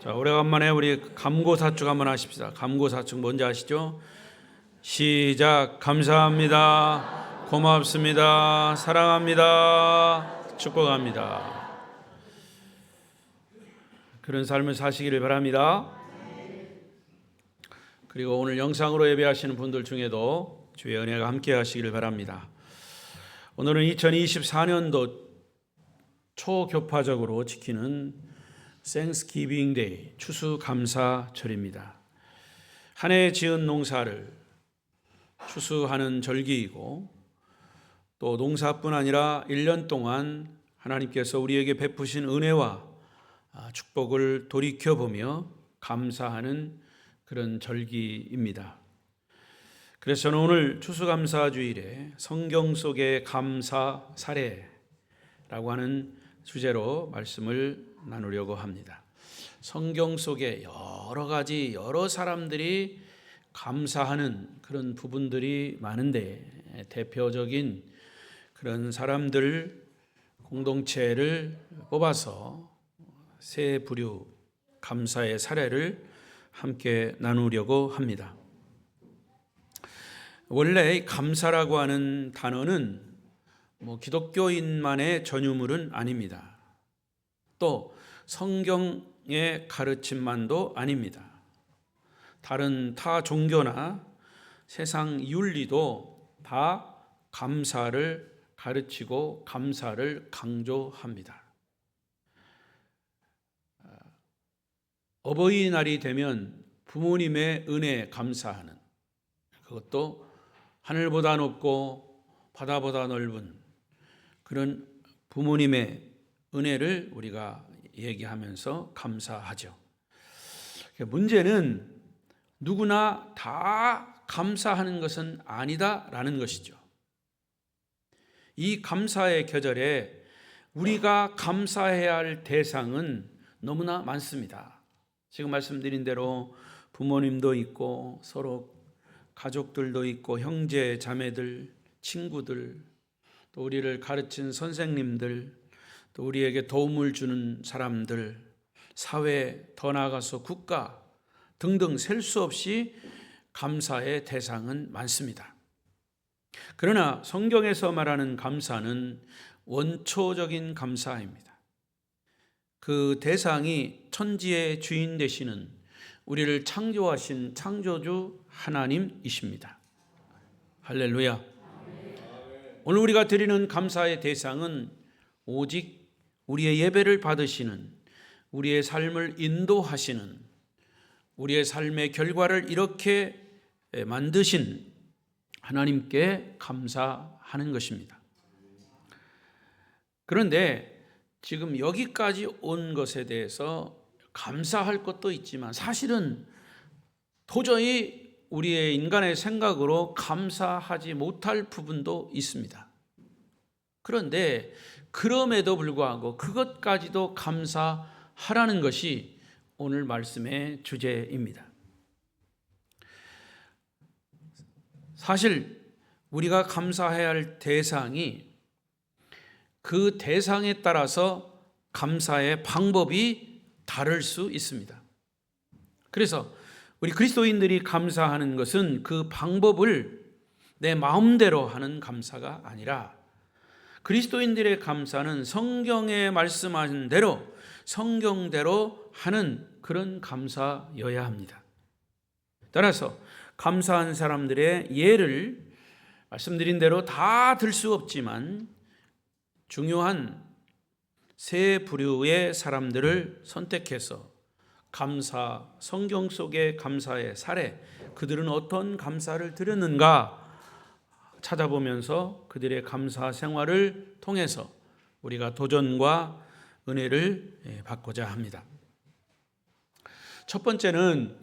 자, 오래간만에 우리 감고사축 한번 하십시다. 감고사축 뭔지 아시죠? 시작. 감사합니다. 고맙습니다. 사랑합니다. 축복합니다. 그런 삶을 사시기를 바랍니다. 그리고 오늘 영상으로 예배하시는 분들 중에도 주의 은혜가 함께 하시기를 바랍니다. 오늘은 2024년도 초교파적으로 지키는 Thanksgiving Day, 추수감사절입니다. 한 해 지은 농사를 추수하는 절기이고, 또 농사뿐 아니라 1년 동안 하나님께서 우리에게 베푸신 은혜와 축복을 돌이켜보며 감사하는 그런 절기입니다. 그래서 저는 오늘 추수감사주일에 성경 속의 감사 사례라고 하는 주제로 말씀을 나누려고 합니다. 성경 속에 여러 사람들이 감사하는 그런 부분들이 많은데, 대표적인 그런 사람들 공동체를 뽑아서 세 부류 감사의 사례를 함께 나누려고 합니다. 원래 감사라고 하는 단어는 기독교인만의 전유물은 아닙니다. 또 성경의 가르침만도 아닙니다. 다른 타 종교나 세상 윤리도 다 감사를 가르치고 감사를 강조합니다. 어버이날이 되면 부모님의 은혜에 감사하는, 그것도 하늘보다 높고 바다보다 넓은 그런 부모님의 은혜를 우리가 얘기하면서 감사하죠. 문제는 누구나 다 감사하는 것은 아니다라는 것이죠. 이 감사의 계절에 우리가 감사해야 할 대상은 너무나 많습니다. 지금 말씀드린 대로 부모님도 있고, 서로 가족들도 있고, 형제, 자매들, 친구들, 또 우리를 가르친 선생님들, 또 우리에게 도움을 주는 사람들, 사회, 더 나아가서 국가 등등 셀 수 없이 감사의 대상은 많습니다. 그러나 성경에서 말하는 감사는 원초적인 감사입니다. 그 대상이 천지의 주인 되시는 우리를 창조하신 창조주 하나님이십니다. 할렐루야. 오늘 우리가 드리는 감사의 대상은 오직 우리의 예배를 받으시는, 우리의 삶을 인도하시는, 우리의 삶의 결과를 이렇게 만드신 하나님께 감사하는 것입니다. 그런데 지금 여기까지 온 것에 대해서 감사할 것도 있지만, 사실은 도저히 우리의 인간의 생각으로 감사하지 못할 부분도 있습니다. 그런데 그럼에도 불구하고 그것까지도 감사하라는 것이 오늘 말씀의 주제입니다. 사실 우리가 감사해야 할 대상이, 그 대상에 따라서 감사의 방법이 다를 수 있습니다. 그래서 우리 그리스도인들이 감사하는 것은 그 방법을 내 마음대로 하는 감사가 아니라, 그리스도인들의 감사는 성경에 말씀하신 대로 성경대로 하는 그런 감사여야 합니다. 따라서 감사한 사람들의 예를 말씀드린 대로 다 들 수 없지만 중요한 세 부류의 사람들을 선택해서 감사, 성경 속의 감사의 사례, 그들은 어떤 감사를 드렸는가 찾아보면서 그들의 감사 생활을 통해서 우리가 도전과 은혜를 받고자 합니다. 첫 번째는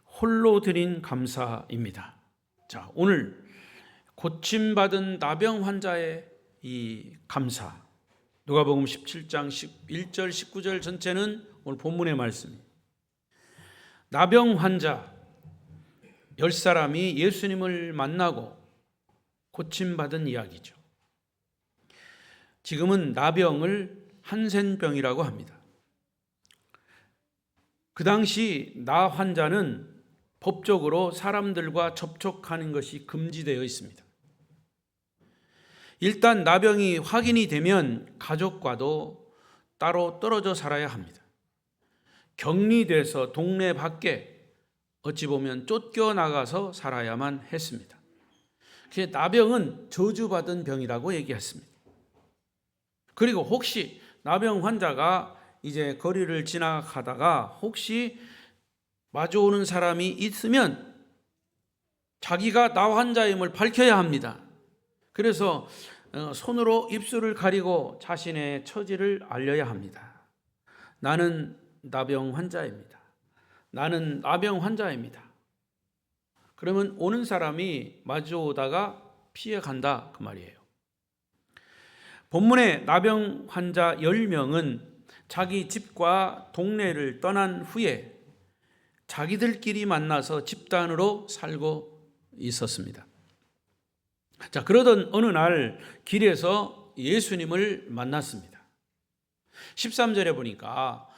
홀로 드린 감사입니다. 자, 오늘 고침받은 나병 환자의 이 감사, 누가복음 17장 11절 19절 전체는 오늘 본문의 말씀입니다. 나병 환자 10사람이 예수님을 만나고 고침받은 이야기죠. 지금은 나병을 한센병이라고 합니다. 그 당시 나 환자는 법적으로 사람들과 접촉하는 것이 금지되어 있습니다. 일단 나병이 확인이 되면 가족과도 따로 떨어져 살아야 합니다. 격리돼서 동네 밖에 어찌 보면 쫓겨나가서 살아야만 했습니다. 그래서 나병은 저주받은 병이라고 얘기했습니다. 그리고 혹시 나병 환자가 이제 거리를 지나가다가 혹시 마주오는 사람이 있으면 자기가 나 환자임을 밝혀야 합니다. 그래서 손으로 입술을 가리고 자신의 처지를 알려야 합니다. 나는 나병 환자입니다. 나는 나병 환자입니다. 그러면 오는 사람이 마주오다가 피해간다 그 말이에요. 본문의 나병 환자 10명은 자기 집과 동네를 떠난 후에 자기들끼리 만나서 집단으로 살고 있었습니다. 자, 그러던 어느 날 길에서 예수님을 만났습니다. 13절에 보니까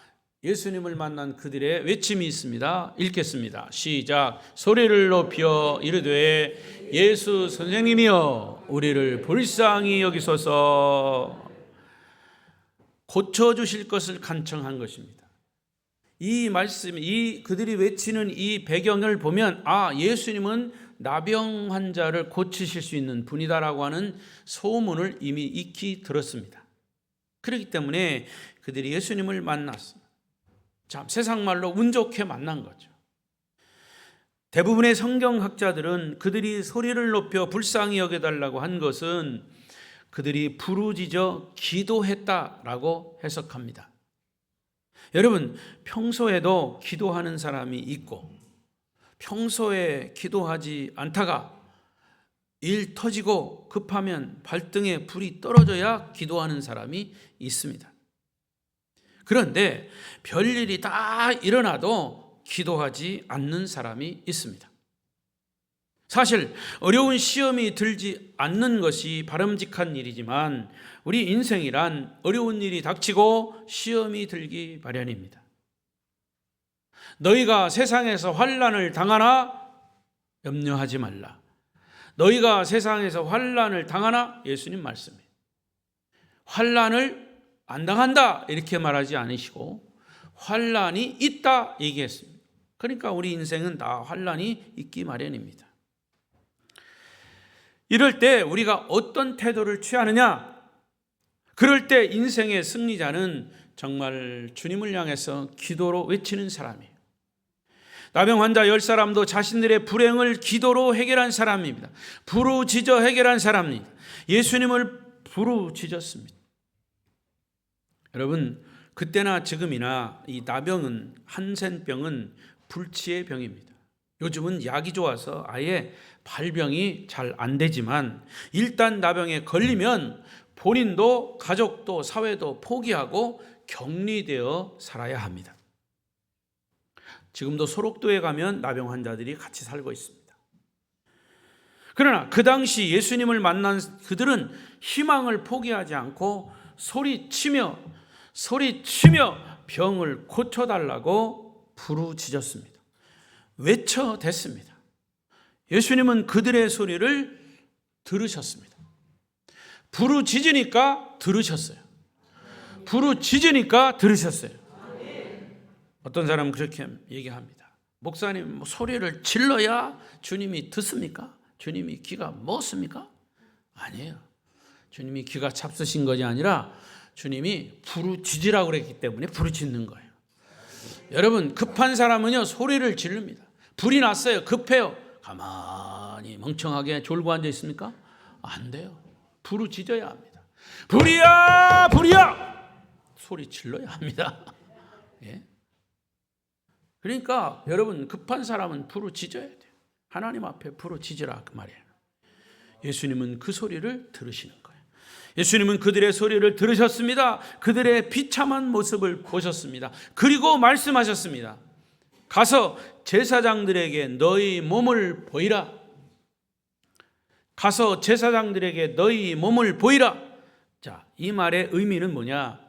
예수님을 만난 그들의 외침이 있습니다. 읽겠습니다. 시작. 소리를 높여 이르되 예수 선생님이여 우리를 불쌍히 여기소서. 고쳐주실 것을 간청한 것입니다. 이 말씀, 그들이 외치는 이 배경을 보면 예수님은 나병 환자를 고치실 수 있는 분이다라고 하는 소문을 이미 익히 들었습니다. 그렇기 때문에 그들이 예수님을 만났습니다. 참 세상 말로 운 좋게 만난 거죠. 대부분의 성경학자들은 그들이 소리를 높여 불쌍히 여겨달라고 한 것은 그들이 부르짖어 기도했다라고 해석합니다. 여러분, 평소에도 기도하는 사람이 있고 평소에 기도하지 않다가 일 터지고 급하면 발등에 불이 떨어져야 기도하는 사람이 있습니다. 그런데 별일이 다 일어나도 기도하지 않는 사람이 있습니다. 사실 어려운 시험이 들지 않는 것이 바람직한 일이지만 우리 인생이란 어려운 일이 닥치고 시험이 들기 마련입니다. 너희가 세상에서 환난을 당하나 염려하지 말라. 너희가 세상에서 환난을 당하나 예수님 말씀이에요. 환난을 안 당한다 이렇게 말하지 않으시고 환난이 있다 얘기했습니다. 그러니까 우리 인생은 다 환난이 있기 마련입니다. 이럴 때 우리가 어떤 태도를 취하느냐? 그럴 때 인생의 승리자는 정말 주님을 향해서 기도로 외치는 사람이에요. 나병 환자 10사람도 자신들의 불행을 기도로 해결한 사람입니다. 부르짖어 해결한 사람입니다. 예수님을 부르짖었습니다. 여러분, 그때나 지금이나 이 나병은, 한센병은 불치의 병입니다. 요즘은 약이 좋아서 아예 발병이 잘 안 되지만 일단 나병에 걸리면 본인도 가족도 사회도 포기하고 격리되어 살아야 합니다. 지금도 소록도에 가면 나병 환자들이 같이 살고 있습니다. 그러나 그 당시 예수님을 만난 그들은 희망을 포기하지 않고 소리치며 병을 고쳐달라고 부르짖었습니다. 외쳐댔습니다. 예수님은 그들의 소리를 들으셨습니다. 부르짖으니까 들으셨어요. 부르짖으니까 들으셨어요. 어떤 사람은 그렇게 얘기합니다. 목사님, 소리를 질러야 주님이 듣습니까? 주님이 귀가 먹습니까? 아니에요. 주님이 귀가 잡수신 것이 아니라 주님이 부르짖으라고 그랬기 때문에 부르짖는 거예요. 여러분, 급한 사람은요 소리를 지릅니다. 불이 났어요. 급해요. 가만히 멍청하게 졸고 앉아 있습니까? 안 돼요. 부르짖어야 합니다. 불이야, 불이야! 소리 질러야 합니다. 예? 그러니까 여러분, 급한 사람은 부르짖어야 돼요. 하나님 앞에 부르짖으라 그 말이에요. 예수님은 그 소리를 들으시는 거예요. 예수님은 그들의 소리를 들으셨습니다. 그들의 비참한 모습을 보셨습니다. 그리고 말씀하셨습니다. 가서 제사장들에게 너희 몸을 보이라. 가서 제사장들에게 너희 몸을 보이라. 자, 이 말의 의미는 뭐냐?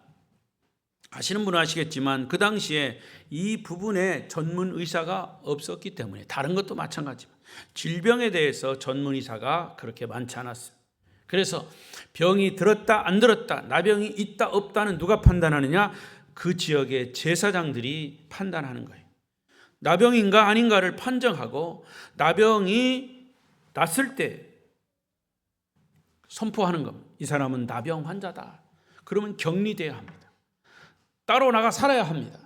아시는 분은 아시겠지만 그 당시에 이 부분에 전문 의사가 없었기 때문에, 다른 것도 마찬가지지만 질병에 대해서 전문 의사가 그렇게 많지 않았어요. 그래서 병이 들었다 안 들었다, 나병이 있다 없다는 누가 판단하느냐? 그 지역의 제사장들이 판단하는 거예요. 나병인가 아닌가를 판정하고 나병이 났을 때 선포하는 겁니다. 이 사람은 나병 환자다. 그러면 격리돼야 합니다. 따로 나가 살아야 합니다.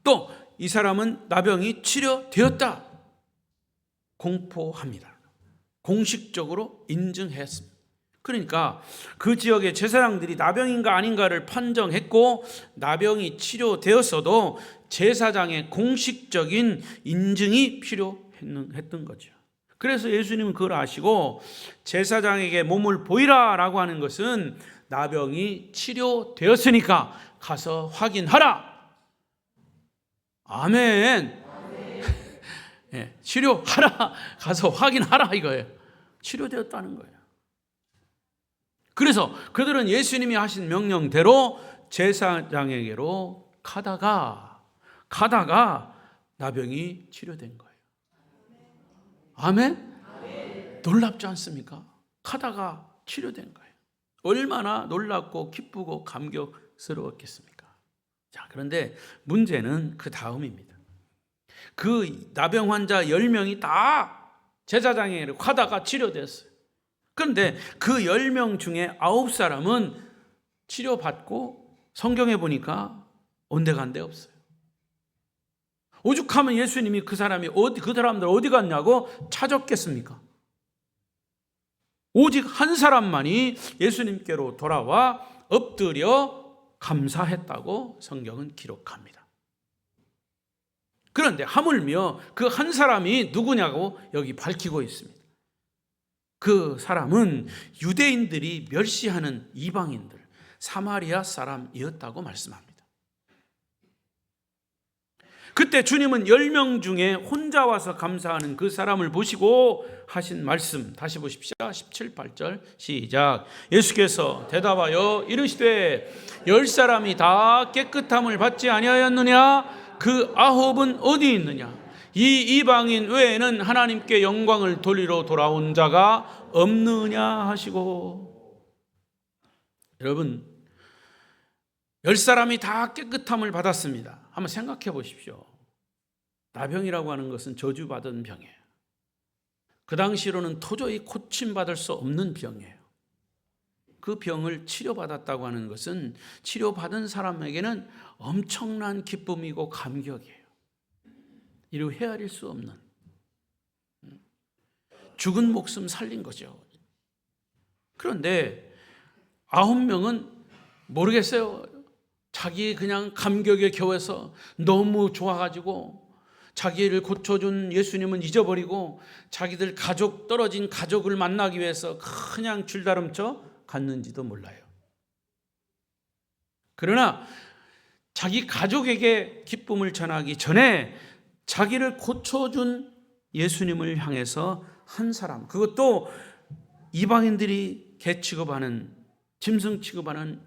또 이 사람은 나병이 치료되었다. 공포합니다. 공식적으로 인증했습니다. 그러니까 그 지역의 제사장들이 나병인가 아닌가를 판정했고, 나병이 치료되었어도 제사장의 공식적인 인증이 필요했던 거죠. 그래서 예수님은 그걸 아시고 제사장에게 몸을 보이라라고 하는 것은 나병이 치료되었으니까 가서 확인하라. 아멘. 네, 치료하라. 가서 확인하라 이거예요. 치료되었다는 거예요. 그래서 그들은 예수님이 하신 명령대로 제사장에게로 가다가 나병이 치료된 거예요. 아멘? 놀랍지 않습니까? 가다가 치료된 거예요. 얼마나 놀랍고 기쁘고 감격스러웠겠습니까? 자, 그런데 문제는 그 다음입니다. 그 나병 환자 10명이 다 제사장에게로 가다가 치료됐어요. 그런데 그 10명 중에 9사람은 치료받고 성경에 보니까 온데간데 없어요. 오죽하면 예수님이 그 사람들 어디 갔냐고 찾았겠습니까? 오직 한 사람만이 예수님께로 돌아와 엎드려 감사했다고 성경은 기록합니다. 그런데 하물며 그 한 사람이 누구냐고 여기 밝히고 있습니다. 그 사람은 유대인들이 멸시하는 이방인들, 사마리아 사람이었다고 말씀합니다. 그때 주님은 10명 중에 혼자 와서 감사하는 그 사람을 보시고 하신 말씀, 다시 보십시오. 17, 8절 시작. 예수께서 대답하여 이르시되 10사람이 다 깨끗함을 받지 아니하였느냐? 그 9은 어디 있느냐? 이 이방인 외에는 하나님께 영광을 돌리러 돌아온 자가 없느냐 하시고. 여러분, 10사람이 다 깨끗함을 받았습니다. 한번 생각해 보십시오. 나병이라고 하는 것은 저주받은 병이에요. 그 당시로는 도저히 고침받을 수 없는 병이에요. 그 병을 치료받았다고 하는 것은 치료받은 사람에게는 엄청난 기쁨이고 감격이에요. 이루 헤아릴 수 없는, 죽은 목숨 살린 거죠. 그런데 9명은 모르겠어요. 자기 그냥 감격에 겨워서 너무 좋아가지고 자기를 고쳐준 예수님은 잊어버리고 자기들 떨어진 가족을 만나기 위해서 그냥 줄다름쳐 갔는지도 몰라요. 그러나 자기 가족에게 기쁨을 전하기 전에 자기를 고쳐준 예수님을 향해서 한 사람, 그것도 이방인들이 개 취급하는, 짐승 취급하는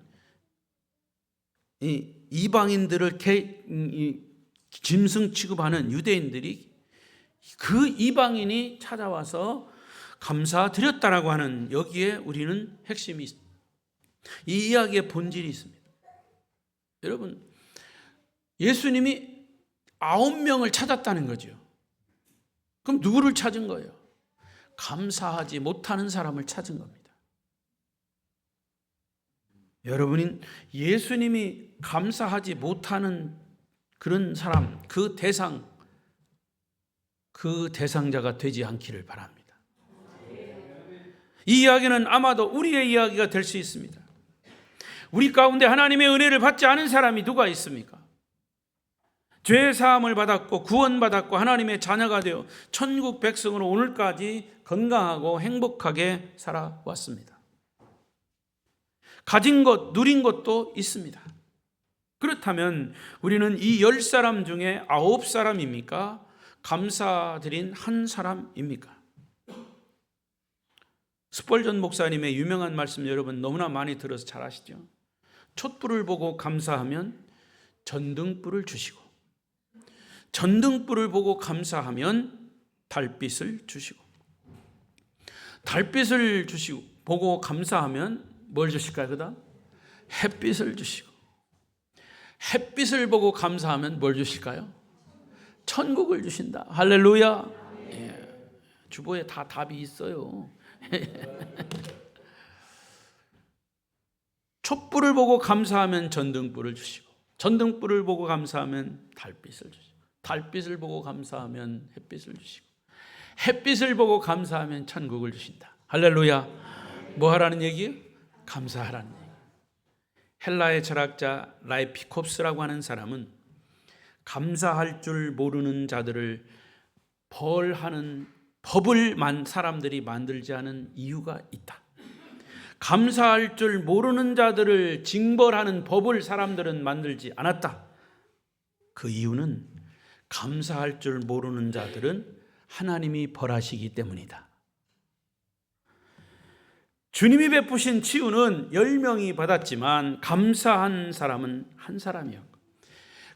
이방인들을 짐승 취급하는 유대인들이, 그 이방인이 찾아와서 감사드렸다라고 하는, 여기에 우리는 핵심이 있습니다. 이 이야기의 본질이 있습니다. 여러분, 예수님이 9명을 찾았다는 거죠. 그럼 누구를 찾은 거예요? 감사하지 못하는 사람을 찾은 겁니다. 여러분은 예수님이 감사하지 못하는 그런 사람, 그 대상자가 되지 않기를 바랍니다. 이 이야기는 아마도 우리의 이야기가 될 수 있습니다. 우리 가운데 하나님의 은혜를 받지 않은 사람이 누가 있습니까? 죄 사함을 받았고 구원받았고 하나님의 자녀가 되어 천국 백성으로 오늘까지 건강하고 행복하게 살아왔습니다. 가진 것, 누린 것도 있습니다. 그렇다면 우리는 이 10사람 중에 9사람입니까? 감사드린 한 사람입니까? 스펄전 목사님의 유명한 말씀 여러분 너무나 많이 들어서 잘 아시죠? 촛불을 보고 감사하면 전등불을 주시고, 전등불을 보고 감사하면 달빛을 주시고, 달빛을 주시고 보고 감사하면 뭘 주실까요? 그다음 햇빛을 주시고, 햇빛을 보고 감사하면 뭘 주실까요? 천국을 주신다. 할렐루야. 예. 주보에 다 답이 있어요. 촛불을 보고 감사하면 전등불을 주시고, 전등불을 보고 감사하면 달빛을 주시고, 달빛을 보고 감사하면 햇빛을 주시고, 햇빛을 보고 감사하면 천국을 주신다. 할렐루야. 뭐 하라는 얘기예요? 감사하라는 얘기. 헬라의 철학자 라이피콥스라고 하는 사람은 감사할 줄 모르는 자들을 벌하는 법을 사람들이 만들지 않은 이유가 있다. 감사할 줄 모르는 자들을 징벌하는 법을 사람들은 만들지 않았다. 그 이유는 감사할 줄 모르는 자들은 하나님이 벌하시기 때문이다. 주님이 베푸신 치유는 10명이 받았지만 감사한 사람은 한 사람이었고,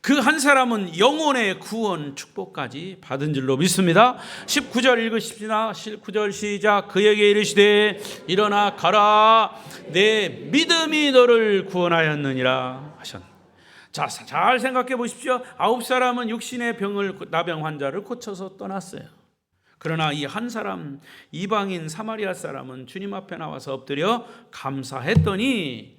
그 한 사람은 영혼의 구원 축복까지 받은 줄로 믿습니다. 19절 읽으십시다. 19절 시작. 그에게 이르시되 일어나 가라, 내 믿음이 너를 구원하였느니라 하셨다. 자, 잘 생각해 보십시오. 9사람은 육신의 병을, 나병 환자를 고쳐서 떠났어요. 그러나 이 한 사람, 이방인 사마리아 사람은 주님 앞에 나와서 엎드려 감사했더니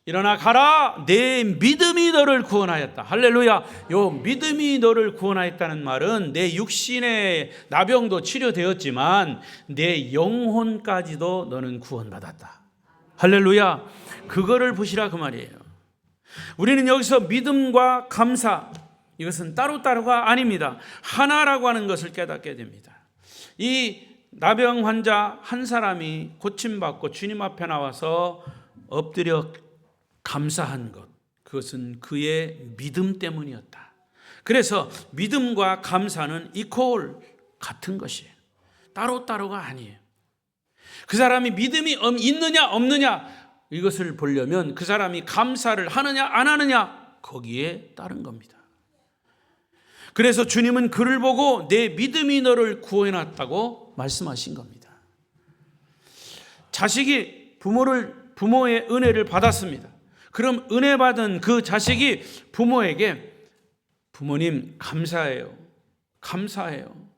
일어나 가라, 내 믿음이 너를 구원하였다. 할렐루야. 요 믿음이 너를 구원하였다는 말은 내 육신의 나병도 치료되었지만 내 영혼까지도 너는 구원받았다. 할렐루야. 그거를 보시라 그 말이에요. 우리는 여기서 믿음과 감사, 이것은 따로따로가 아닙니다. 하나라고 하는 것을 깨닫게 됩니다. 이 나병 환자 한 사람이 고침받고 주님 앞에 나와서 엎드려 감사한 것, 그것은 그의 믿음 때문이었다. 그래서 믿음과 감사는 이퀄, 같은 것이에요. 따로따로가 아니에요. 그 사람이 믿음이 있느냐 없느냐, 이것을 보려면 그 사람이 감사를 하느냐 안 하느냐, 거기에 따른 겁니다. 그래서 주님은 그를 보고 내 믿음이 너를 구원해놨다고 말씀하신 겁니다. 자식이 부모의 은혜를 받았습니다. 그럼 은혜 받은 그 자식이 부모에게 부모님 감사해요, 감사해요,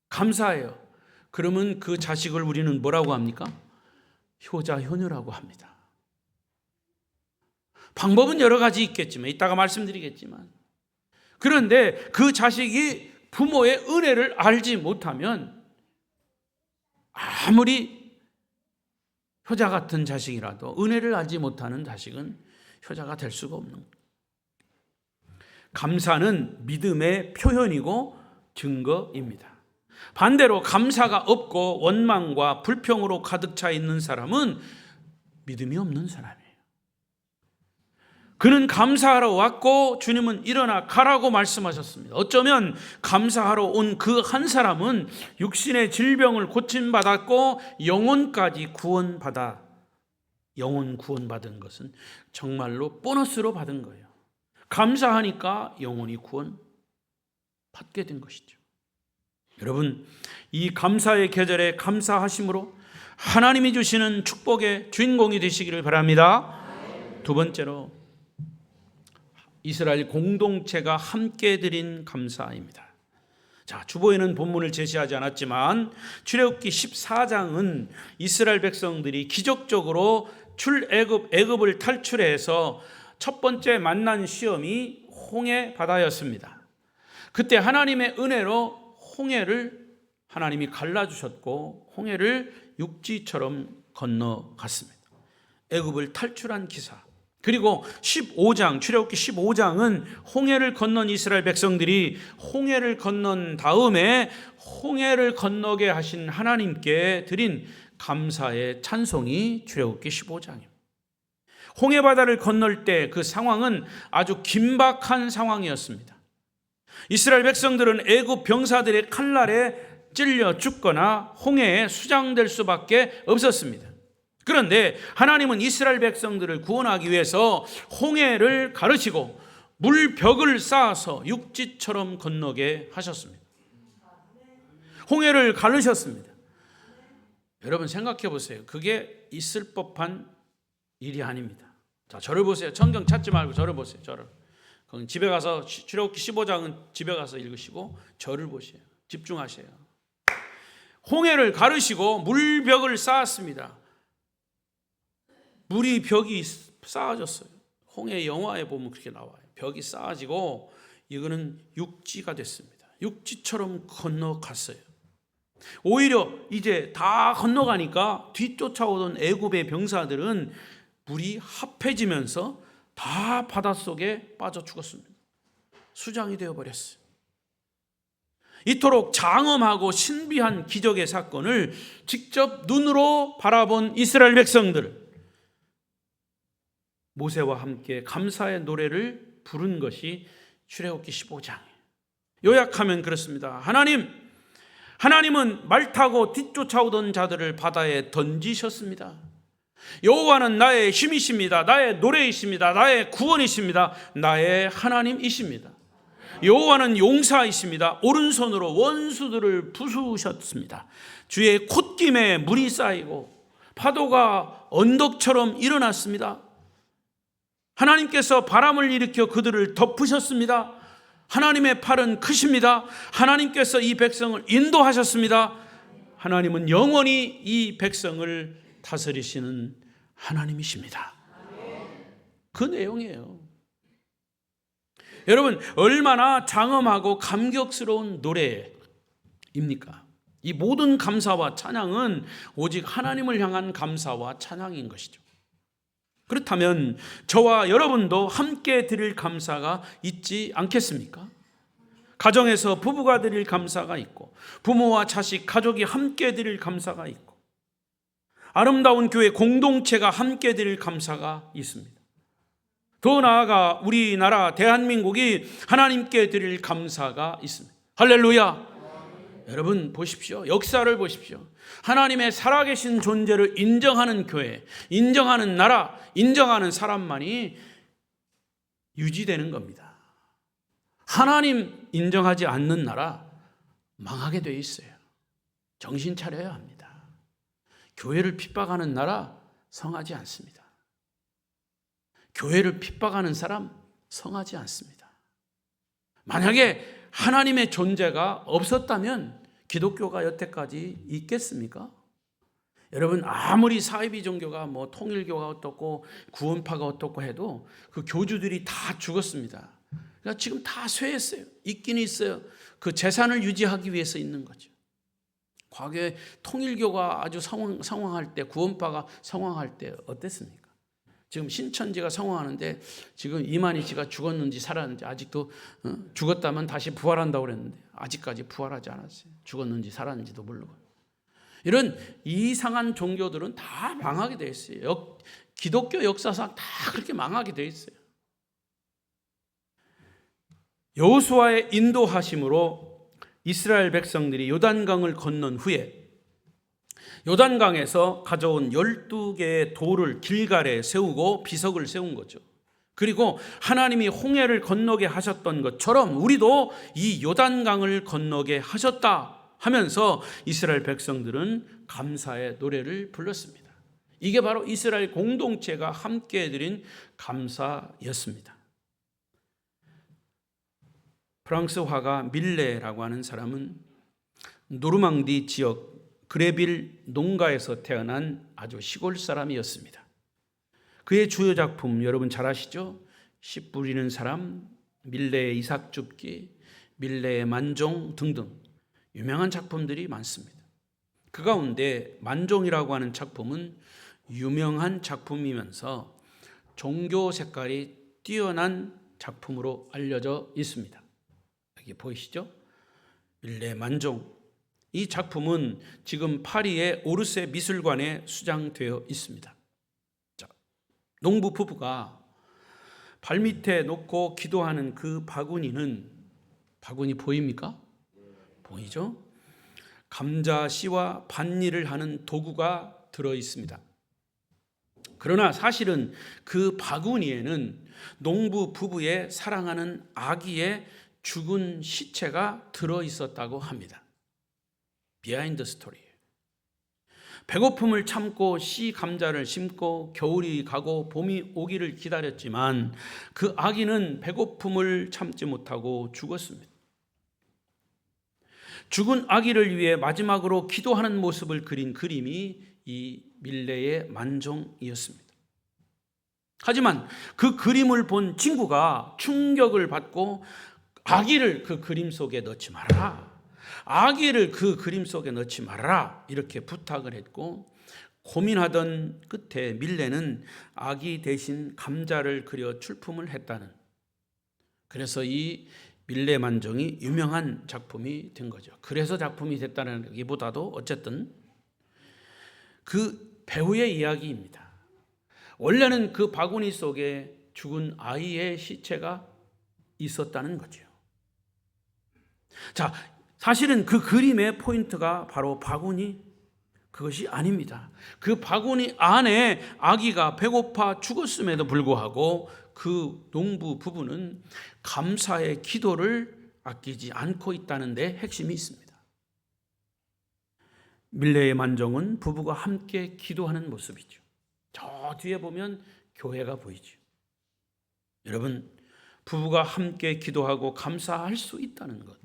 감사해요. 그러면 그 자식을 우리는 뭐라고 합니까? 효자, 효녀라고 합니다. 방법은 여러 가지 있겠지만, 이따가 말씀드리겠지만, 그런데 그 자식이 부모의 은혜를 알지 못하면 아무리 효자 같은 자식이라도 은혜를 알지 못하는 자식은 효자가 될 수가 없는 거예요. 감사는 믿음의 표현이고 증거입니다. 반대로 감사가 없고 원망과 불평으로 가득 차 있는 사람은 믿음이 없는 사람이에요. 그는 감사하러 왔고 주님은 일어나 가라고 말씀하셨습니다. 어쩌면 감사하러 온 그 한 사람은 육신의 질병을 고침받았고 영혼까지 영혼 구원받은 것은 정말로 보너스로 받은 거예요. 감사하니까 영혼이 구원받게 된 것이죠. 여러분, 이 감사의 계절에 감사하심으로 하나님이 주시는 축복의 주인공이 되시기를 바랍니다. 두 번째로 이스라엘 공동체가 함께 드린 감사입니다. 자, 주보에는 본문을 제시하지 않았지만 출애굽기 14장은 이스라엘 백성들이 기적적으로 애굽을 탈출해서 첫 번째 만난 시험이 홍해 바다였습니다. 그때 하나님의 은혜로 홍해를 하나님이 갈라주셨고 홍해를 육지처럼 건너갔습니다. 애굽을 탈출한 기사. 그리고 15장, 출애굽기 15장은 홍해를 건넌 이스라엘 백성들이 홍해를 건넌 다음에 홍해를 건너게 하신 하나님께 드린 감사의 찬송이 출애굽기 15장입니다. 홍해 바다를 건널 때 그 상황은 아주 긴박한 상황이었습니다. 이스라엘 백성들은 애굽 병사들의 칼날에 찔려 죽거나 홍해에 수장될 수밖에 없었습니다. 그런데 하나님은 이스라엘 백성들을 구원하기 위해서 홍해를 가르시고 물벽을 쌓아서 육지처럼 건너게 하셨습니다. 홍해를 가르셨습니다. 여러분 생각해 보세요. 그게 있을 법한 일이 아닙니다. 자, 저를 보세요. 성경 찾지 말고 저를 보세요. 저를. 그럼 집에 가서 출애굽기 15장은 집에 가서 읽으시고 저를 보세요. 집중하세요. 홍해를 가르시고 물벽을 쌓았습니다. 물이 벽이 쌓아졌어요. 홍해 영화에 보면 그렇게 나와요. 벽이 쌓아지고 이거는 육지가 됐습니다. 육지처럼 건너갔어요. 오히려 이제 다 건너가니까 뒤쫓아오던 애굽의 병사들은 물이 합해지면서 다 바닷속에 빠져 죽었습니다. 수장이 되어버렸어요. 이토록 장엄하고 신비한 기적의 사건을 직접 눈으로 바라본 이스라엘 백성들, 모세와 함께 감사의 노래를 부른 것이 출애굽기 15장이에요. 요약하면 그렇습니다. 하나님은 말 타고 뒤쫓아오던 자들을 바다에 던지셨습니다. 여호와는 나의 힘이십니다. 나의 노래이십니다. 나의 구원이십니다. 나의 하나님이십니다. 여호와는 용사이십니다. 오른손으로 원수들을 부수셨습니다. 주의 콧김에 물이 쌓이고 파도가 언덕처럼 일어났습니다. 하나님께서 바람을 일으켜 그들을 덮으셨습니다. 하나님의 팔은 크십니다. 하나님께서 이 백성을 인도하셨습니다. 하나님은 영원히 이 백성을 다스리시는 하나님이십니다. 그 내용이에요. 여러분, 얼마나 장엄하고 감격스러운 노래입니까? 이 모든 감사와 찬양은 오직 하나님을 향한 감사와 찬양인 것이죠. 그렇다면 저와 여러분도 함께 드릴 감사가 있지 않겠습니까? 가정에서 부부가 드릴 감사가 있고, 부모와 자식, 가족이 함께 드릴 감사가 있고, 아름다운 교회 공동체가 함께 드릴 감사가 있습니다. 더 나아가 우리나라 대한민국이 하나님께 드릴 감사가 있습니다. 할렐루야. 여러분 보십시오. 역사를 보십시오. 하나님의 살아계신 존재를 인정하는 교회, 인정하는 나라, 인정하는 사람만이 유지되는 겁니다. 하나님 인정하지 않는 나라 망하게 돼 있어요. 정신 차려야 합니다. 교회를 핍박하는 나라 성하지 않습니다. 교회를 핍박하는 사람 성하지 않습니다. 만약에 하나님의 존재가 없었다면 기독교가 여태까지 있겠습니까? 여러분, 아무리 사이비 종교가 통일교가 어떻고 구원파가 어떻고 해도 그 교주들이 다 죽었습니다. 그러니까 지금 다 쇠했어요. 있긴 있어요. 그 재산을 유지하기 위해서 있는 거죠. 과거에 통일교가 아주 성황할 때, 구원파가 성황할 때 어땠습니까? 지금 신천지가 성황하는데 지금 이만희 씨가 죽었는지 살았는지 아직도 죽었다면 다시 부활한다고 그랬는데 아직까지 부활하지 않았어요. 죽었는지 살았는지도 모르고. 이런 이상한 종교들은 다 망하게 돼 있어요. 기독교 역사상 다 그렇게 망하게 돼 있어요. 여호수아의 인도하심으로 이스라엘 백성들이 요단강을 건넌 후에 요단강에서 가져온 12개의 돌을 길갈에 세우고 비석을 세운 거죠. 그리고 하나님이 홍해를 건너게 하셨던 것처럼 우리도 이 요단강을 건너게 하셨다 하면서 이스라엘 백성들은 감사의 노래를 불렀습니다. 이게 바로 이스라엘 공동체가 함께 드린 감사였습니다. 프랑스 화가 밀레라고 하는 사람은 노르망디 지역 그레빌 농가에서 태어난 아주 시골 사람이었습니다. 그의 주요 작품 여러분 잘 아시죠? 씨 뿌리는 사람, 밀레의 이삭줍기, 밀레의 만종 등등 유명한 작품들이 많습니다. 그 가운데 만종이라고 하는 작품은 유명한 작품이면서 종교 색깔이 뛰어난 작품으로 알려져 있습니다. 여기 보이시죠? 밀레 만종. 이 작품은 지금 파리의 오르세 미술관에 수장되어 있습니다. 자, 농부 부부가 발밑에 놓고 기도하는 그 바구니 보입니까? 보이죠? 감자 씨와 밭일을 하는 도구가 들어 있습니다. 그러나 사실은 그 바구니에는 농부 부부의 사랑하는 아기의 죽은 시체가 들어 있었다고 합니다. 비하인드 스토리. 배고픔을 참고 씨 감자를 심고 겨울이 가고 봄이 오기를 기다렸지만 그 아기는 배고픔을 참지 못하고 죽었습니다. 죽은 아기를 위해 마지막으로 기도하는 모습을 그린 그림이 이 밀레의 만종이었습니다. 하지만 그 그림을 본 친구가 충격을 받고 아기를 그 그림 속에 넣지 말아라. 아기를 그 그림 속에 넣지 말아라. 이렇게 부탁을 했고 고민하던 끝에 밀레는 아기 대신 감자를 그려 출품을 했다는, 그래서 이 밀레 만종이 유명한 작품이 된 거죠. 그래서 작품이 됐다는 얘기보다도 어쨌든 그 배우의 이야기입니다. 원래는 그 바구니 속에 죽은 아이의 시체가 있었다는 거죠. 자, 사실은 그 그림의 포인트가 바로 바구니, 그것이 아닙니다. 그 바구니 안에 아기가 배고파 죽었음에도 불구하고 그 농부 부부는 감사의 기도를 아끼지 않고 있다는 데 핵심이 있습니다. 밀레의 만종은 부부가 함께 기도하는 모습이죠. 저 뒤에 보면 교회가 보이죠. 여러분, 부부가 함께 기도하고 감사할 수 있다는 것,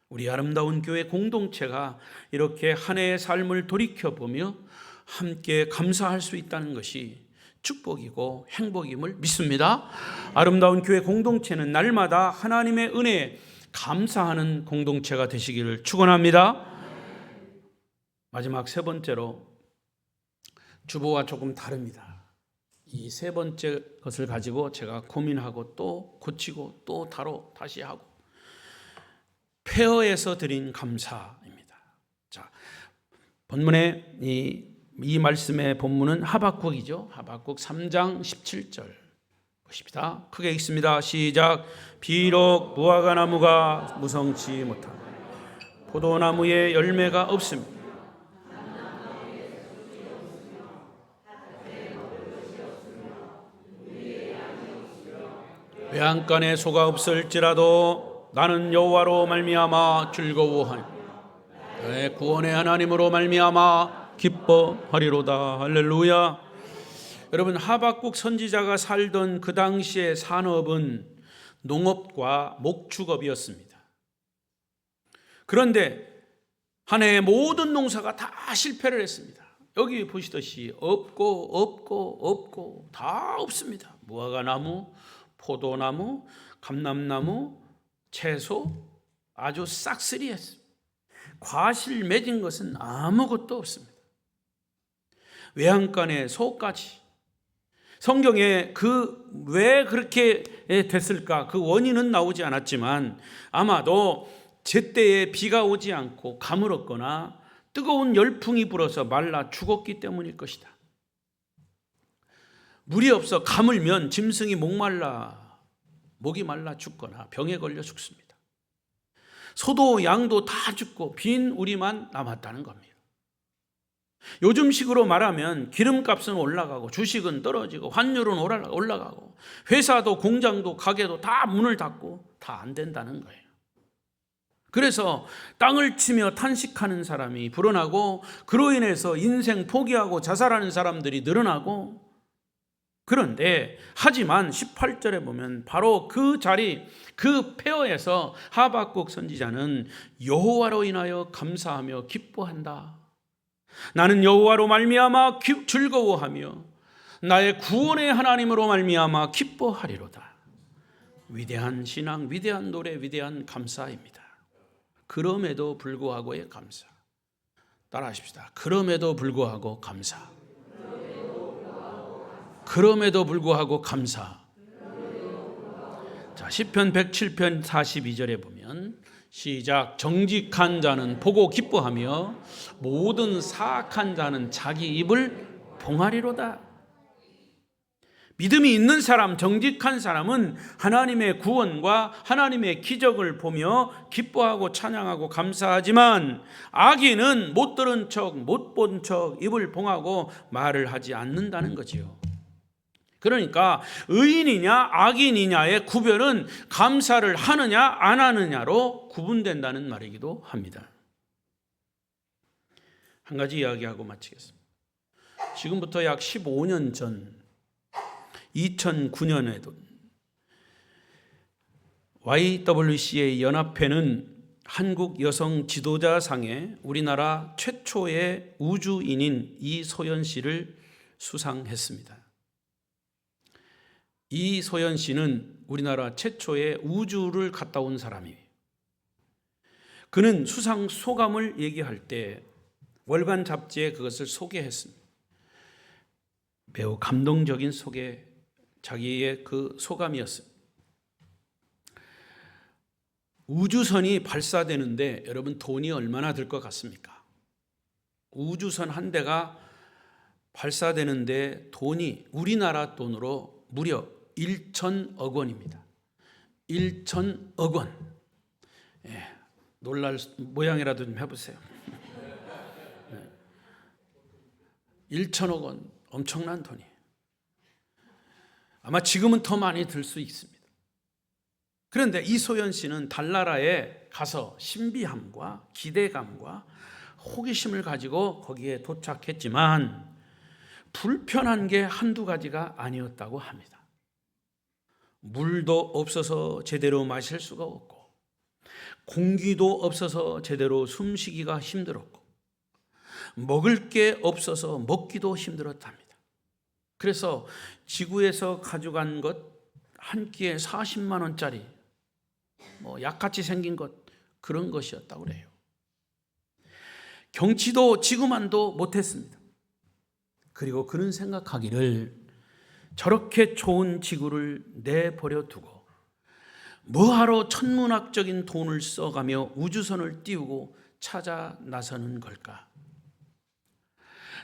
우리 아름다운 교회 공동체가 이렇게 한 해의 삶을 돌이켜보며 함께 감사할 수 있다는 것이 축복이고 행복임을 믿습니다. 아름다운 교회 공동체는 날마다 하나님의 은혜에 감사하는 공동체가 되시기를 축원합니다. 마지막 세 번째로, 주보와 조금 다릅니다. 이 세 번째 것을 가지고 제가 고민하고 또 고치고 또 다시 하고, 폐허에서 드린 감사입니다. 자, 본문의 이 말씀의 본문은 하박국이죠. 하박국 3장 17절 보십니다. 크게 읽습니다. 시작. 비록 무화과 나무가 무성치 못하고 포도나무에 열매가 없습니다. 외양간에 소가 없을지라도 나는 여호와로 말미암아 즐거워하니 내 구원의 하나님으로 말미암아 기뻐하리로다. 할렐루야. 여러분, 하박국 선지자가 살던 그 당시의 산업은 농업과 목축업이었습니다. 그런데 한 해의 모든 농사가 다 실패를 했습니다. 여기 보시듯이 없고 다 없습니다. 무화과 나무, 포도나무, 감람나무, 채소 아주 싹쓸이했습니다. 과실 맺은 것은 아무것도 없습니다. 외양간에 소까지. 성경에 왜 그렇게 됐을까? 그 원인은 나오지 않았지만 아마도 제때에 비가 오지 않고 가물었거나 뜨거운 열풍이 불어서 말라 죽었기 때문일 것이다. 물이 없어 가물면 짐승이 목이 말라 죽거나 병에 걸려 죽습니다. 소도 양도 다 죽고 빈 우리만 남았다는 겁니다. 요즘식으로 말하면 기름값은 올라가고 주식은 떨어지고 환율은 올라가고 회사도 공장도 가게도 다 문을 닫고 다 안 된다는 거예요. 그래서 땅을 치며 탄식하는 사람이 불어나고 그로 인해서 인생 포기하고 자살하는 사람들이 늘어나고, 그런데 하지만 18절에 보면 바로 그 자리, 그 폐허에서 하박국 선지자는 여호와로 인하여 감사하며 기뻐한다. 나는 여호와로 말미암아 즐거워하며 나의 구원의 하나님으로 말미암아 기뻐하리로다. 위대한 신앙, 위대한 노래, 위대한 감사입니다. 그럼에도 불구하고의 감사. 따라하십시다. 그럼에도 불구하고 감사. 그럼에도 불구하고 감사. 자, 시편 107편 42절에 보면 시작. 정직한 자는 보고 기뻐하며 모든 사악한 자는 자기 입을 봉하리로다. 믿음이 있는 사람, 정직한 사람은 하나님의 구원과 하나님의 기적을 보며 기뻐하고 찬양하고 감사하지만, 악인은 못 들은 척, 못 본 척 입을 봉하고 말을 하지 않는다는 거지요. 그러니까 의인이냐 악인이냐의 구별은 감사를 하느냐 안 하느냐로 구분된다는 말이기도 합니다. 한 가지 이야기하고 마치겠습니다. 지금부터 약 15년 전 2009년에도 YWCA 연합회는 한국 여성 지도자상에 우리나라 최초의 우주인인 이소연 씨를 수상했습니다. 이소연 씨는 우리나라 최초의 우주를 갔다 온 사람이에요. 그는 수상 소감을 얘기할 때 월간 잡지에 그것을 소개했습니다. 매우 감동적인 자기의 그 소감이었어요. 우주선이 발사되는데 여러분 돈이 얼마나 들 것 같습니까? 우주선 한 대가 발사되는데 돈이 우리나라 돈으로 무려 1천억 원입니다. 1천억 원. 예, 놀랄 모양이라도 좀 해보세요. 1천억 원, 엄청난 돈이에요. 아마 지금은 더 많이 들 수 있습니다. 그런데 이소연 씨는 달나라에 가서 신비함과 기대감과 호기심을 가지고 거기에 도착했지만 불편한 게 한두 가지가 아니었다고 합니다. 물도 없어서 제대로 마실 수가 없고, 공기도 없어서 제대로 숨쉬기가 힘들었고, 먹을 게 없어서 먹기도 힘들었답니다. 그래서 지구에서 가져간 것 한 끼에 40만 원짜리 약같이 생긴 것, 그런 것이었다고 그래요. 경치도 지구만도 못했습니다. 그리고 그는 생각하기를 저렇게 좋은 지구를 내버려 두고 뭐하러 천문학적인 돈을 써가며 우주선을 띄우고 찾아 나서는 걸까?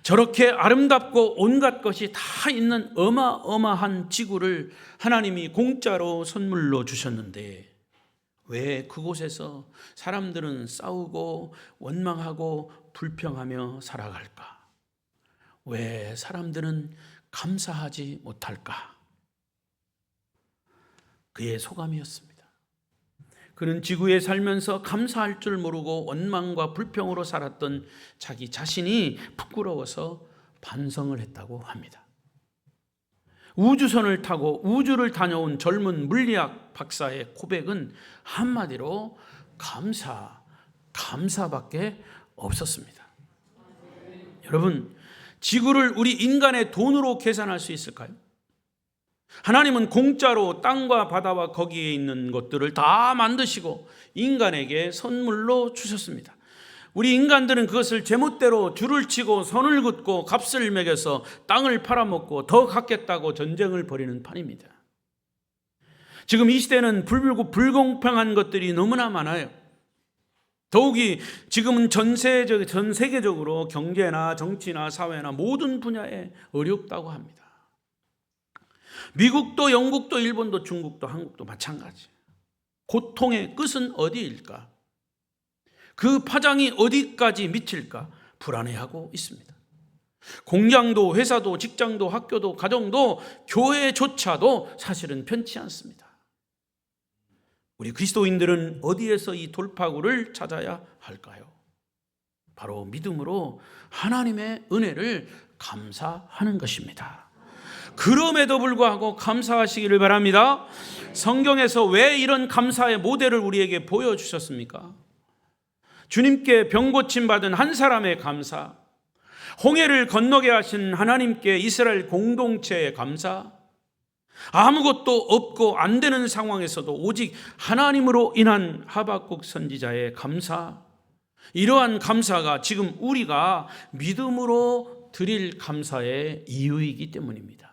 저렇게 아름답고 온갖 것이 다 있는 어마어마한 지구를 하나님이 공짜로 선물로 주셨는데 왜 그곳에서 사람들은 싸우고 원망하고 불평하며 살아갈까? 왜 사람들은 감사하지 못할까? 그의 소감이었습니다. 그는 지구에 살면서 감사할 줄 모르고 원망과 불평으로 살았던 자기 자신이 부끄러워서 반성을 했다고 합니다. 우주선을 타고 우주를 다녀온 젊은 물리학 박사의 고백은 한마디로 감사밖에 없었습니다. 여러분, 지구를 우리 인간의 돈으로 계산할 수 있을까요? 하나님은 공짜로 땅과 바다와 거기에 있는 것들을 다 만드시고 인간에게 선물로 주셨습니다. 우리 인간들은 그것을 제멋대로 줄을 치고 선을 긋고 값을 매겨서 땅을 팔아먹고 더 갖겠다고 전쟁을 벌이는 판입니다. 지금 이 시대는 불공평한 것들이 너무나 많아요. 더욱이 지금은 전 세계적으로 경제나 정치나 사회나 모든 분야에 어렵다고 합니다. 미국도 영국도 일본도 중국도 한국도 마찬가지. 고통의 끝은 어디일까? 그 파장이 어디까지 미칠까 불안해하고 있습니다. 공장도 회사도 직장도 학교도 가정도 교회조차도 사실은 편치 않습니다. 우리 그리스도인들은 어디에서 이 돌파구를 찾아야 할까요? 바로 믿음으로 하나님의 은혜를 감사하는 것입니다. 그럼에도 불구하고 감사하시기를 바랍니다. 성경에서 왜 이런 감사의 모델을 우리에게 보여주셨습니까? 주님께 병 고침받은 한 사람의 감사, 홍해를 건너게 하신 하나님께 이스라엘 공동체의 감사, 아무것도 없고 안 되는 상황에서도 오직 하나님으로 인한 하박국 선지자의 감사, 이러한 감사가 지금 우리가 믿음으로 드릴 감사의 이유이기 때문입니다.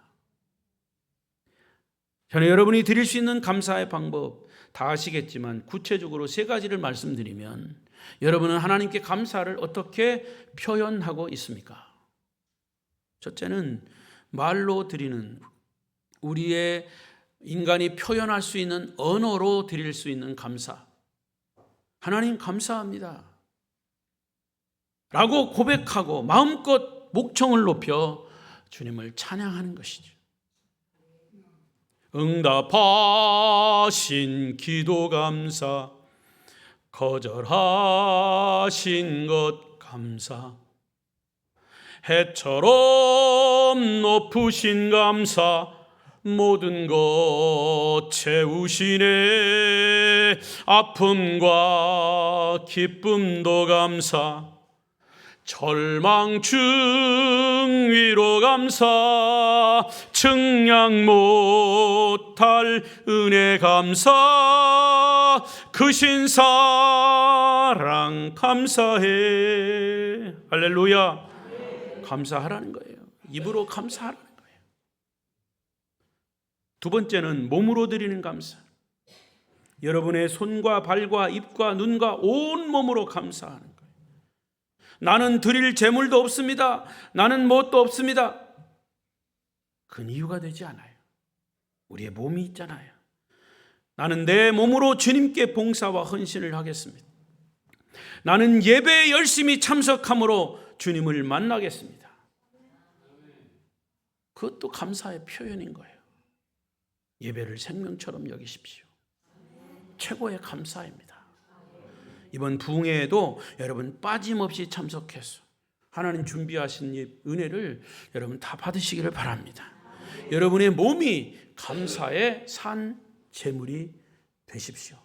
저는 여러분이 드릴 수 있는 감사의 방법 다 아시겠지만 구체적으로 3가지를 말씀드리면 여러분은 하나님께 감사를 어떻게 표현하고 있습니까? 첫째는 말로 드리는 우리의 인간이 표현할 수 있는 언어로 드릴 수 있는 감사. 하나님 감사합니다 라고 고백하고 마음껏 목청을 높여 주님을 찬양하는 것이죠. 응답하신 기도 감사, 거절하신 것 감사, 해처럼 높으신 감사, 모든 것 채우시네. 아픔과 기쁨도 감사, 절망 중위로 감사, 측량 못할 은혜 감사, 크신 사랑 감사해. 할렐루야. 감사하라는 거예요. 입으로 감사하라는 거예요. 두 번째는 몸으로 드리는 감사. 여러분의 손과 발과 입과 눈과 온 몸으로 감사하는 거예요. 나는 드릴 재물도 없습니다. 나는 뭣도 없습니다. 그건 이유가 되지 않아요. 우리의 몸이 있잖아요. 나는 내 몸으로 주님께 봉사와 헌신을 하겠습니다. 나는 예배에 열심히 참석함으로 주님을 만나겠습니다. 그것도 감사의 표현인 거예요. 예배를 생명처럼 여기십시오. 최고의 감사입니다. 이번 부흥회에도 여러분 빠짐없이 참석해서 하나님 준비하신 은혜를 여러분 다 받으시기를 바랍니다. 여러분의 몸이 감사의 산 제물이 되십시오.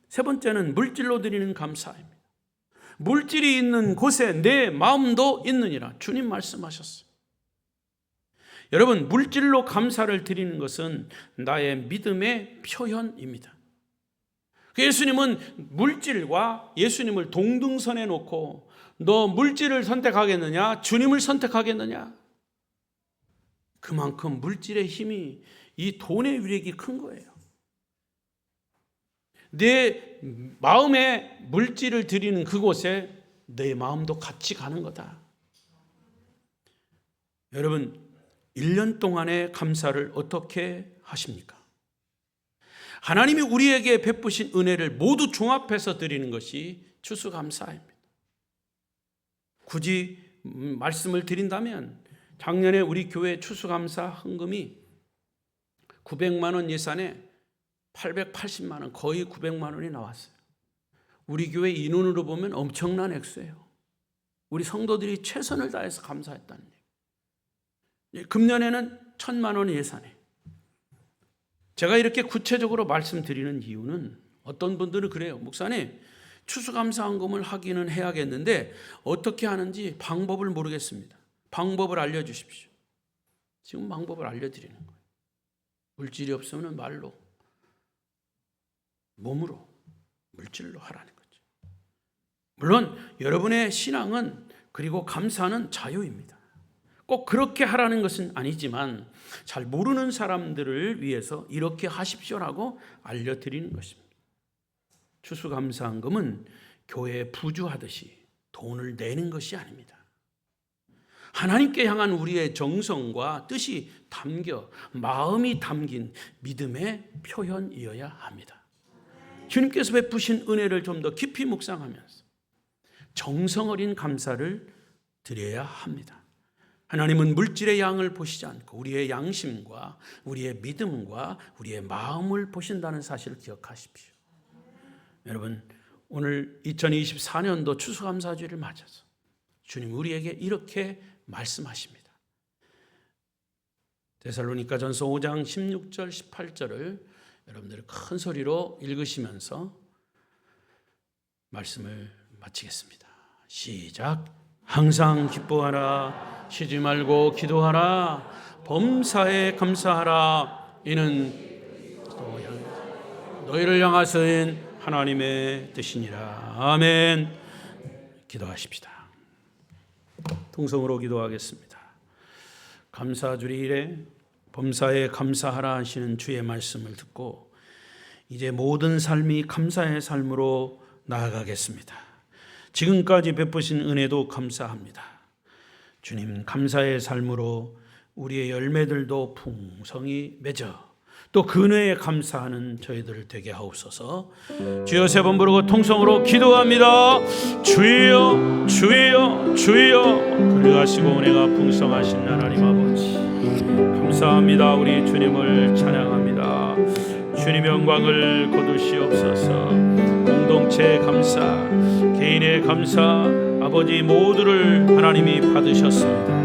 세 번째는 물질로 드리는 감사입니다. 물질이 있는 곳에 내 마음도 있느니라. 주님 말씀하셨어요. 여러분, 물질로 감사를 드리는 것은 나의 믿음의 표현입니다. 예수님은 물질과 예수님을 동등선에 놓고 너 물질을 선택하겠느냐? 주님을 선택하겠느냐? 그만큼 물질의 힘이, 이 돈의 위력이 큰 거예요. 내 마음에 물질을 드리는 그곳에 내 마음도 같이 가는 거다. 여러분, 1년 동안의 감사를 어떻게 하십니까? 하나님이 우리에게 베푸신 은혜를 모두 종합해서 드리는 것이 추수감사입니다. 굳이 말씀을 드린다면 작년에 우리 교회 추수감사 헌금이 900만 원 예산에 880만 원, 거의 900만 원이 나왔어요. 우리 교회 인원으로 보면 엄청난 액수예요. 우리 성도들이 최선을 다해서 감사했다는 얘기. 금년에는 1,000만 원 예산에. 제가 이렇게 구체적으로 말씀드리는 이유는 어떤 분들은 그래요. 목사님, 추수감사 헌금을 하기는 해야겠는데 어떻게 하는지 방법을 모르겠습니다. 방법을 알려주십시오. 지금 방법을 알려드리는 거예요. 물질이 없으면 말로, 몸으로, 물질로 하라는 거죠. 물론 여러분의 신앙은, 그리고 감사는 자유입니다. 꼭 그렇게 하라는 것은 아니지만 잘 모르는 사람들을 위해서 이렇게 하십시오라고 알려드리는 것입니다. 추수감사헌금은 교회에 부주하듯이 돈을 내는 것이 아닙니다. 하나님께 향한 우리의 정성과 뜻이 담겨, 마음이 담긴 믿음의 표현이어야 합니다. 주님께서 베푸신 은혜를 좀 더 깊이 묵상하면서 정성 어린 감사를 드려야 합니다. 하나님은 물질의 양을 보시지 않고 우리의 양심과 우리의 믿음과 우리의 마음을 보신다는 사실을 기억하십시오. 여러분, 오늘 2024년도 추수감사주일을 맞아서 주님 우리에게 이렇게 말씀하십니다. 데살로니가전서 5장 16절 18절을 여러분들이 큰 소리로 읽으시면서 말씀을 마치겠습니다. 시작. 항상 기뻐하라, 쉬지 말고 기도하라, 범사에 감사하라. 이는 너희를 향하신 하나님의 뜻이니라. 아멘. 기도하십시다. 통성으로 기도하겠습니다. 감사주일에 범사에 감사하라 하시는 주의 말씀을 듣고 이제 모든 삶이 감사의 삶으로 나아가겠습니다. 지금까지 베푸신 은혜도 감사합니다. 주님, 감사의 삶으로 우리의 열매들도 풍성히 맺어 또 근회에 감사하는 저희들을 되게 하옵소서. 주여 세 번 부르고 통성으로 기도합니다. 주여 주여 주여. 그리하시고 은혜가 풍성하신 하나님 아버지 감사합니다. 우리 주님을 찬양합니다. 주님의 영광을 거두시옵소서. 공동체의 감사, 개인의 감사, 아버지 모두를 하나님이 받으셨습니다.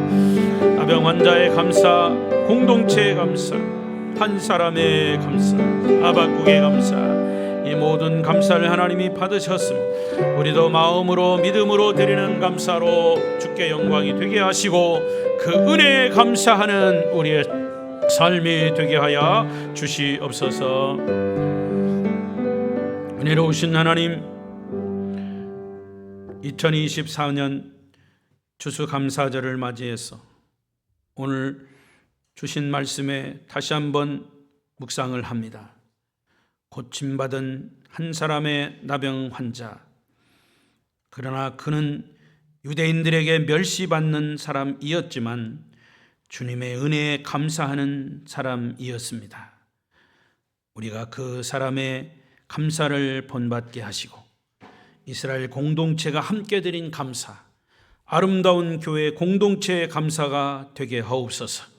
나병 환자의 감사, 공동체의 감사, 한 사람의 감사, 아박국의 감사, 이 모든 감사를 하나님이 받으셨습니다. 우리도 마음으로 믿음으로 드리는 감사로 주께 영광이 되게 하시고 그 은혜에 감사하는 우리의 삶이 되게 하여 주시옵소서. 은혜로우신 하나님, 2024년 추수감사절을 맞이해서 오늘 주신 말씀에 다시 한번 묵상을 합니다. 고침받은 한 사람의 나병 환자, 그러나 그는 유대인들에게 멸시받는 사람이었지만 주님의 은혜에 감사하는 사람이었습니다. 우리가 그 사람의 감사를 본받게 하시고 이스라엘 공동체가 함께 드린 감사, 아름다운 교회 공동체의 감사가 되게 하옵소서.